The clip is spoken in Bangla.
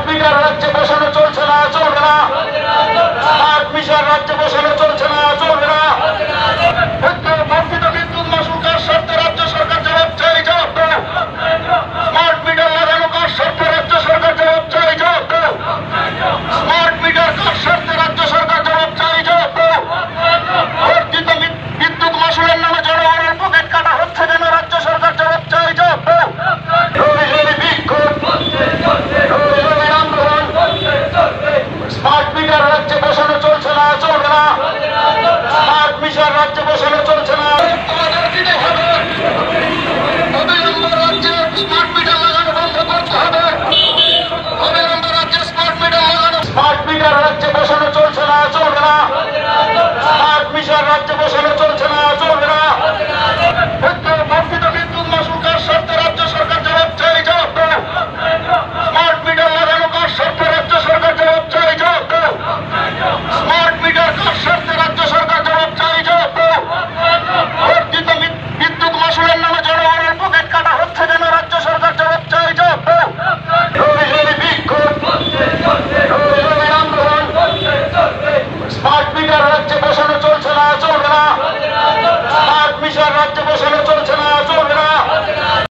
মিটার রাজ্যে বসানো চলছে না, চলবে না। স্মার্ট মিটার রাজ্যে বসানো চলছে না, চলবে না। বর্ধিত বিদ্যুৎ মাশুল কার শর্তে রাজ্য সরকার জবাব চাই, জবাব দাও। স্মার্ট মিটার লাগানো কার শর্তে রাজ্য সরকার জবাব চাই, জবাব দাও। স্মার্ট মিটার কার শর্তে রাজ্য সরকার জবাব চাই, জবাব দাও। বর্ধিত বিদ্যুৎ মাশুলের নামে জনগণের পকেট কাটা হচ্ছে কেন, রাজ্য সরকার জবাব চাই, জবাব দাও। স্মার্ট মিটার রাজ্যে বসানো চলছে না, চলবে না। স্মার্ট মিটার রাজ্যে বসানো চলছে না, অবিলম্বে রাজ্যে স্মার্ট মিটার লাগানো বন্ধ করতে হবে। অবিলম্বে রাজ্যে স্মার্ট মিটার লাগানো। স্মার্ট মিটার রাজ্যে বসানো চলছে না, চলবে না। স্মার্ট মিটার রাজ্যে বসানো চলছে না, চলবে না। বর্ধিত বিদ্যুৎ মাশুল কার শর্তে রাজ্য সরকার জবাব চাই, জবাব দাও। স্মার্ট মিটার লাগানো কার শর্তে রাজ্য সরকার জবাব চাই, জবাব দাও। স্মার্ট মিটার কার শর্তে রাজ্য সরকার জবাব চাই, জবাব দাও। বর্ধিত বিদ্যুৎ মাশুলের নামে জনগণের পকেট কাটা হচ্ছে কেন, রাজ্য সরকার জবাব চাই, জবাব দাও। স্মার্ট মিটার রাজ্যে বসানো চলছে না, চলবে না। স্মার্ট মিটার রাজ্যে বসানো